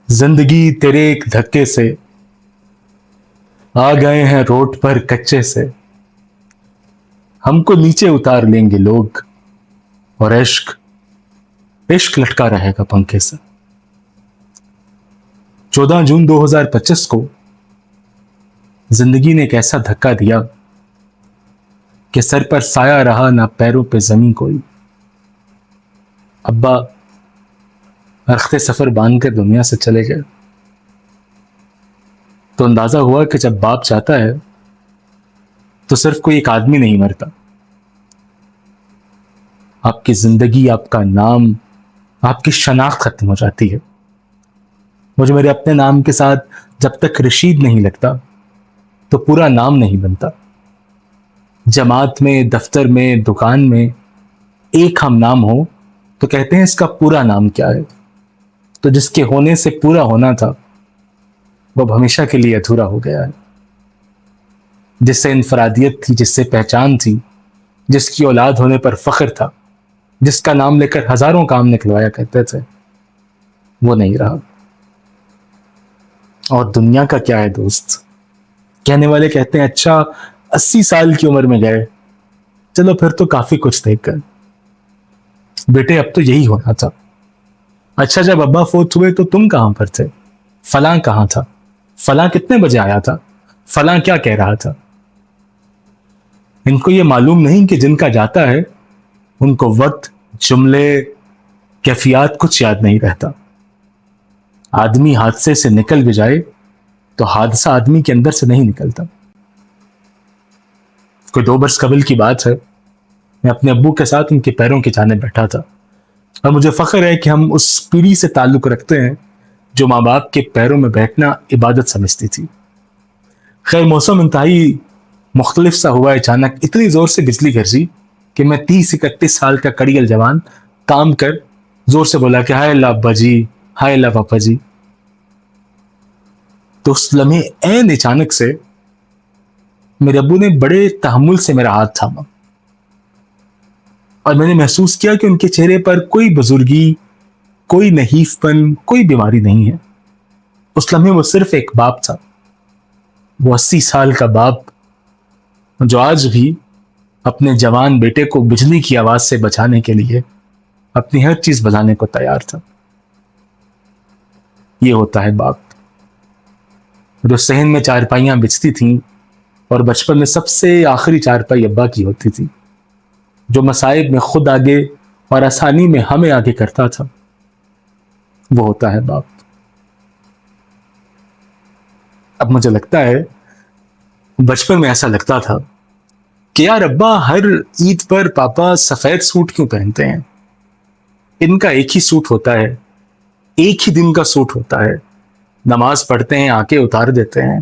जिंदगी तेरे एक धक्के से आ गए हैं रोड पर कच्चे से, हमको नीचे उतार लेंगे लोग और इश्क इश्क लटका रहेगा पंखे से। 14 जून 2025 को जिंदगी ने एक ऐसा धक्का दिया कि सर पर साया रहा ना पैरों पे जमीन कोई। अब्बा रखते सफर बांध कर दुनिया से चले गए तो अंदाजा हुआ कि जब बाप चाहता है तो सिर्फ कोई एक आदमी नहीं मरता, आपकी जिंदगी, आपका नाम, आपकी शनाख्त खत्म हो जाती है। मुझे मेरे अपने नाम के साथ जब तक रशीद नहीं लगता तो पूरा नाम नहीं बनता। जमात में, दफ्तर में, दुकान में एक हम नाम हो तो कहते हैं इसका पूरा नाम क्या है। तो जिसके होने से पूरा होना था वो अब हमेशा के लिए अधूरा हो गया है। जिससे इनफरादियत थी, जिससे पहचान थी, जिसकी औलाद होने पर फख्र था, जिसका नाम लेकर हजारों काम निकलवाया करते थे, वो नहीं रहा। और दुनिया का क्या है दोस्त, कहने वाले कहते हैं अच्छा 80 साल की उम्र में गए, चलो फिर तो काफी कुछ देखकर। बेटे अब तो यही होना था। अच्छा जब अब्बा फोत हुए तो तुम कहां पर थे? फलां कहां था? फलां कितने बजे आया था? फलां क्या कह रहा था? इनको ये मालूम नहीं कि जिनका जाता है उनको वक्त, जुमले, कैफियत कुछ याद नहीं रहता। आदमी हादसे से निकल भी जाए तो हादसा आदमी के अंदर से नहीं निकलता। कोई 2 बरस कबल की बात है, मैं अपने अब्बू के साथ उनके पैरों के जाने बैठा था और मुझे फख्र है कि हम उस पीढ़ी से ताल्लुक रखते हैं जो माँ बाप के पैरों में बैठना इबादत समझती थी। खैर मौसम इंतहाई मुख्तलिफ सा हुआ। अचानक इतनी जोर से बिजली गरजी कि मैं 30-31 साल का कड़ियल जवान काम कर जोर से बोला कि हाय अल्लाह अब्बा जी, हाय अल्लाह पापा जी। तो उस लम्हे ऐन अचानक से मेरे अब्बू ने बड़े तहम्मुल से मेरा हाथ थामा और मैंने महसूस किया कि उनके चेहरे पर कोई बुजुर्गी, कोई नहीफपन, कोई बीमारी नहीं है। उस लम्हे वो सिर्फ एक बाप था, वो 80 साल का बाप जो आज भी अपने जवान बेटे को बिजली की आवाज से बचाने के लिए अपनी हर चीज बजाने को तैयार था। ये होता है बाप। जो सहन में चारपाइयां बिछती थीं और बचपन में सबसे आखिरी चारपाई अब्बा की होती थी, जो मसाइब में खुद आगे और आसानी में हमें आगे करता था, वो होता है बाप। अब मुझे लगता है बचपन में ऐसा लगता था कि यार अब्बा हर ईद पर पापा सफेद सूट क्यों पहनते हैं? इनका एक ही सूट होता है, एक ही दिन का सूट होता है, नमाज पढ़ते हैं, आके उतार देते हैं।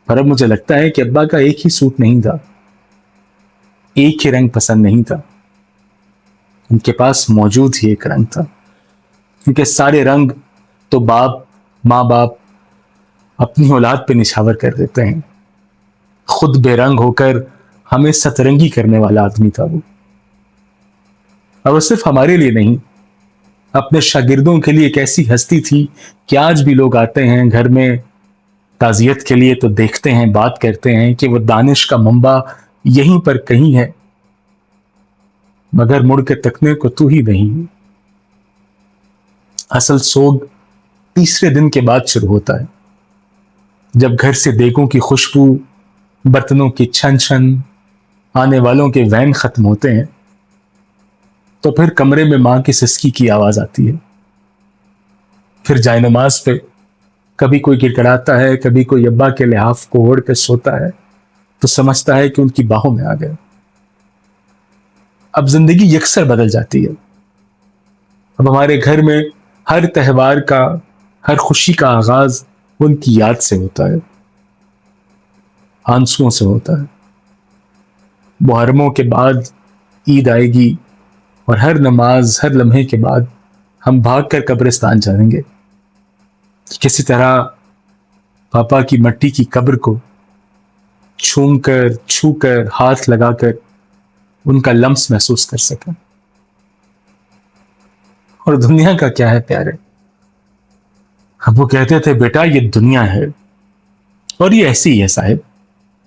पर अब मुझे लगता है कि अब्बा का एक ही सूट नहीं था, एक ही रंग पसंद नहीं था, उनके पास मौजूद ही एक रंग था। क्योंकि सारे रंग तो बाप, माँ बाप अपनी औलाद पे निछावर कर देते हैं। खुद बेरंग होकर हमें सतरंगी करने वाला आदमी था वो। और वो सिर्फ हमारे लिए नहीं, अपने शागिर्दों के लिए एक ऐसी हस्ती थी कि आज भी लोग आते हैं घर में ताजियत के लिए तो देखते हैं, बात करते हैं कि वो दानिश का मंबा यहीं पर कहीं है, मगर मुड़ के तकने को तू ही नहीं है। असल सोग तीसरे दिन के बाद शुरू होता है, जब घर से देगों की खुशबू, बर्तनों की छन छन, आने वालों के वैन खत्म होते हैं। तो फिर कमरे में मां की सिसकी की आवाज आती है। फिर जायनमाज पे कभी कोई गिड़गिड़ाता है, कभी कोई अब्बा के लिहाफ को ओढ़ कर सोता है तो समझता है कि उनकी बाहों में आ गए। अब जिंदगी यकसर बदल जाती है। अब हमारे घर में हर त्योहार का, हर खुशी का आगाज उनकी याद से होता है, आंसुओं से होता है। मुहर्रमों के बाद ईद आएगी और हर नमाज, हर लम्हे के बाद हम भागकर कब्रिस्तान जाएंगे, किसी तरह पापा की मट्टी की कब्र को छूकर, छूकर, हाथ लगाकर उनका लम्स महसूस कर सकें। और दुनिया का क्या है प्यारे, اب وہ کہتے تھے بیٹا یہ دنیا ہے اور یہ ایسی ہی ہے صاحب,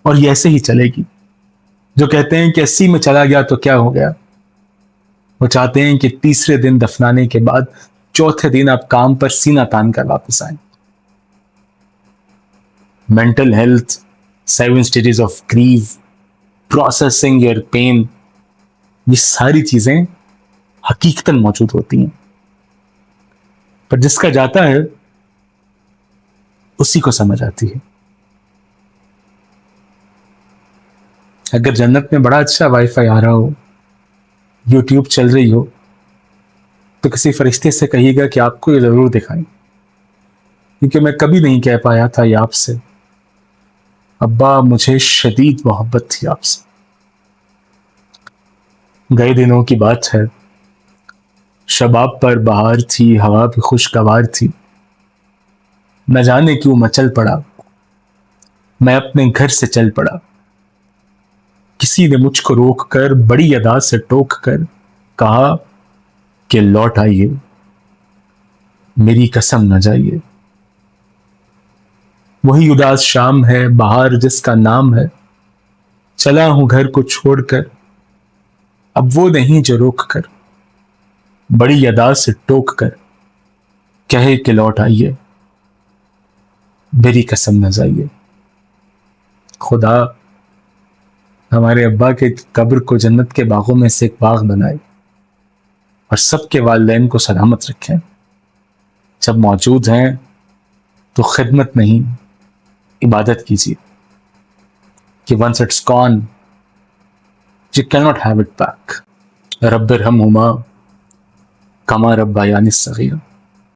اور یہ ایسے ہی چلے گی. جو کہتے ہیں کہ 80 میں چلا گیا تو کیا ہو گیا, وہ چاہتے ہیں کہ تیسرے دن دفنانے کے بعد چوتھے دن آپ کام پر سینہ تان کر واپس آئیں. Mental health, 7 stages of grief, processing your pain, یہ ساری چیزیں حقیقتاً موجود ہوتی ہیں, پر جس کا جاتا ہے اسی کو سمجھ آتی ہے. اگر جنت میں بڑا اچھا وائی فائی آ رہا ہو, یوٹیوب چل رہی ہو, تو کسی فرشتے سے کہیے گا کہ آپ کو یہ ضرور دکھائیں, کیونکہ میں کبھی نہیں کہہ پایا تھا یہ آپ سے. ابا مجھے شدید محبت تھی آپ سے. گئے دنوں کی بات ہے, شباب پر بہار تھی, ہوا بھی خوشگوار تھی. نہ جانے کیوں مچل پڑا, میں اپنے گھر سے چل پڑا. کسی نے مجھ کو روک کر بڑی ادا سے ٹوک کر کہا کہ لوٹ آئیے, میری قسم نہ جائیے. وہی اداس شام ہے, بہار جس کا نام ہے. چلا ہوں گھر کو چھوڑ کر, اب وہ نہیں جو روک کر بڑی ادا سے ٹوک کر کہے کہ لوٹ آئیے, میری قسم نہ جائیے. خدا ہمارے ابا کے قبر کو جنت کے باغوں میں سے ایک باغ بنائے, اور سب کے والدین کو سلامت رکھیں. جب موجود ہیں تو خدمت نہیں عبادت کیجیے, کہ once it's gone you cannot have it back. رب ارحمہما کما ربیانی صغیرا.